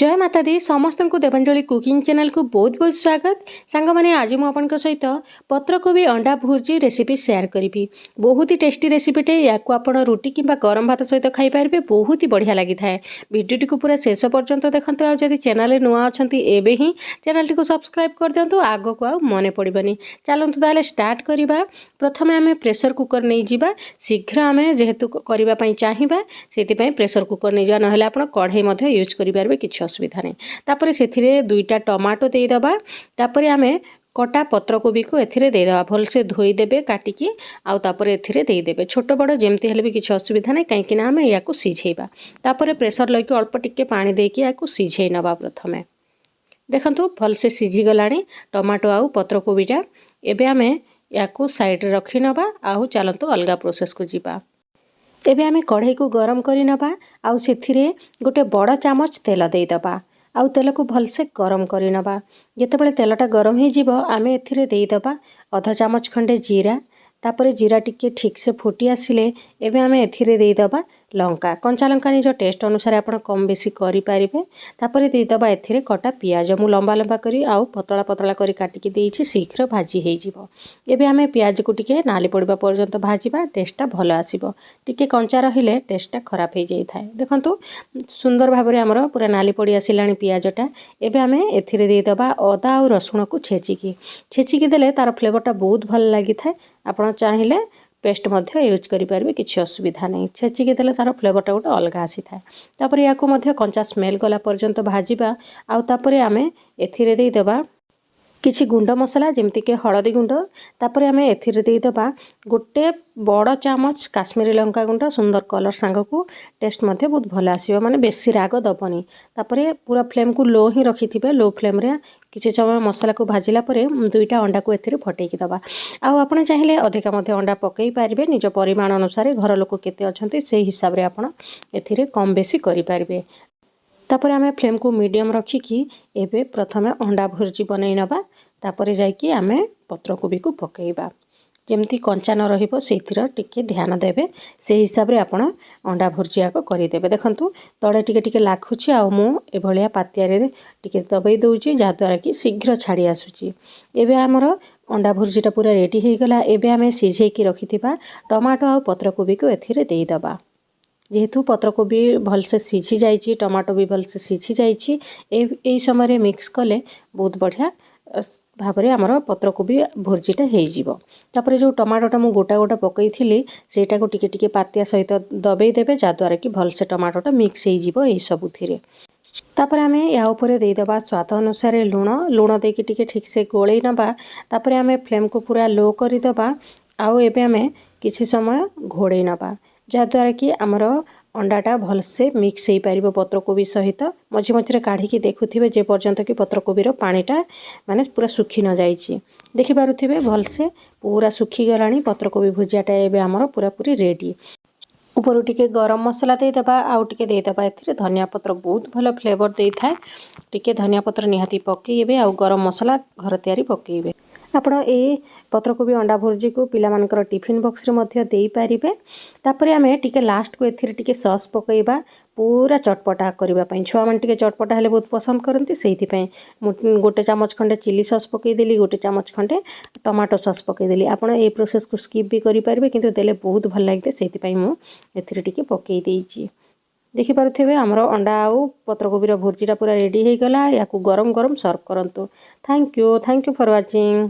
जय माता दी समस्त को देवांजलि कुकिंग चैनल को बहुत बहुत स्वागत सांग मैंने आज मुझे सहित पत्रकोबी अंडा भुर्जी रेसिपी शेयर करी। बहुत ही टेस्टी रेसिपीटे या रुटी कि गरम भात सहित खाई पारे बहुत ही बढ़िया लगी था। भिडियोटी को पूरा शेष पर्यंत देखते आदि चैनल नुआ अच्छा एवं ही चैनल टी को सब्सक्राइब कर दिंतु आग को आ मन पड़ोनी। चलतु ताले स्टार्ट करवा। प्रथम आम प्रेसर कुकर नहीं जावा शीघ्र आम जेहेतु करने चाहिए से प्रेसर कुकर नहीं जावा ना आप कढ़ई यूज करेंगे कि असुविधा नहीं। तापर से दुईटा टमाटो देदेबा तापर आम कटा पत्रकोबी को एथिरे देदेबा भलसे धोईदेबे काटिकी आउे एथिरे देदेबे छोट बड़ जमती हेले भी किसी असुविधा नहीं कहीं आम या सीझेबा। तापर प्रेसर लगे अल्प टिके पानी देकी या सीझे नवा। प्रथमे देखंतु भलसे सीझीगला टमाटो आउ पत्रकोबीटा एबे आम या साइड रखी नवा। आउ चलतु अलग प्रोसेस को जीवा। एबे आमे कढ़ई को गरम करी नबा आउ सेथिरे गोटे बड़ चामच तेल देदेबा आउ तेल को भलसे गरम करी नबा। जेतेबेले तेलटा गरम हो जिवो आमे एथिरे देदेबा आधा चामच खंडे जीरा। तापर जीरा टिके ठीक से फुटी आसिले एबे आमे एथिरे देदेबा लंका कंचा लंका निज टेस्ट अनुसार आप कम बेसी करें। तापर देदेबा एथिरे कटा पियाज मु लंबा लंबा करी आउ पतला पतला करी काटिकी देइछि शीघ्र भाजी हो जिवो। एबे आमे पियाज को टिके नाली पड़वा पर्यंत भाजीबा टेस्टटा भल आसीबो। टिके कंचा रहिले टेस्टटा खराब हो जाई थाए। देखंतु सुंदर भाबरे हमर पूरा नाली पड़ी आसिलानी पियाजटा। एबे आमे एथिरे देदेबा अदा और रसुण को छेचिकी देले तार फ्लेवरटा बहुत भल लागि थाए। आपण चाहिए पेस्ट मध्य यूज करें किसी असुविधा नहीं। छेचिकी देले तार फ्लेवरटा गोटे अलग आसी थाए। तापर या कंचा स्मेल गला पर्यंत भाजीबा आउ तापर आमे एथिरे देदेबा किछि गुंड मसला जमती के हलदी गुंड। तापर आमे एथिरे देदेबा गोटे बड़ चामच काश्मीरी लंका गुंड सुंदर कलर सांग को टेस्ट मध्य बहुत भल आसीबो माने बेसी राग दबनी। तापर पूरा फ्लेम को लो ही रखिथिबे लो फ्लेम रे किछि समय मसला को भाजिला परे दुईटा अंडा को एथिरे फटेकी दबा। आउ आपण चाहिए अधिका मध्य अंडा पकई पारिबे निज परिमाण अनुसार घर लोक केते अछंती से हिसाब रे आपण एथिरे कम बेसी करि पारिबे। तापर आमे फ्लेम को मीडियम रखिकी एबे प्रथमे अंडा भुर्जी बनई नबा। तापर जाइकी आमे पत्रकोबी को पकईबा जमती कंचा न रहिबो सेथिर टिके ध्यान देबे से हिसाब रे आपण अंडा भुर्जी आको करिदेबे। देखंतु तळे टिके टिके लाखुची आ मु एभलिया पातिया रे टिके दबई दउची जा द्वारा कि शीघ्र छाड़ी आसुची। एबे हमर अंडा भुर्जीटा पूरा रेडी हो गला। एबे आमे सिझेकी रखिथिबा टमाटो आ पत्रकोबी को एथिरे देई दबा। जेहेतु पत्रकोबी भलसे सीझी जाइए टमाटो भी भलसे सीझी जाइए ए समय मिक्स कले बहुत बढ़िया भाव आमर पत्रकोबी भुर्जीटा हो। तापर जो टमाटोटा मु गोटा गोटा पकई थी सेटा को टिके टिके पातिया सहित दबई देबे जद्वारा कि भलसे टमाटोटा मिक्स हो सबुथिरे। तापर आमे या ऊपर देदेबा स्वाद अनुसार लुण देकी टिके ठीक से गोलई नबा। तापर आमे फ्लेम को पूरा लो करदेबा आउ एबे आमे किछि समय घोड़े नबा जद्वारा कि आमर अंडाटा भलसे मिक्स हो पार पत्रकोबी सहित। मझे मझे काढ़ी देखुवे जे पर्यंत कि पत्रकोबीर पानीटा माने पूरा सुखी न जाइए देखिपे भलसे पूरा सुखी गलानी पत्रकोबी भुजियाटा एबे आमर पूरा पूरी रेडी। ऊपर टिके गरम मसला देदेबा आउ टिके देदेबा एथिरे धनिया पत्र बहुत भल फ्लेवर दे थाए। टिके धनिया पत्र निहाती पकेइबे आउ गरम मसला घर तैयारी पकेइबे। आपण ए पत्रकोबी अंडा भुर्जी को पिला मानकर टिफिन बॉक्स रे मध्य देई पारिबे। तापर आमे टिके लास्ट को एथिरे टिके सॉस पकेइबा पूरा चटपटा करबा पई। छुआ मन टिके चटपटा हेले बहुत पसंद करंती सेहिति पई गोटे चामच खंडे चिली सॉस पकई देली गोटे चामच खंडे टमाटो सॉस पकई देली। आपण ए प्रोसेस को स्किप भी करि पारिबे किंतु देले बहुत भल लागते सेहिति पई मु एथिरे टिके पकई देइची। देखि पारुथिबे हमर अंडा आउ पत्रकोबीर भुर्जीटा पूरा रेडी हो गला। याकू गरम गरम सर्व करंतु। Thank you for watching.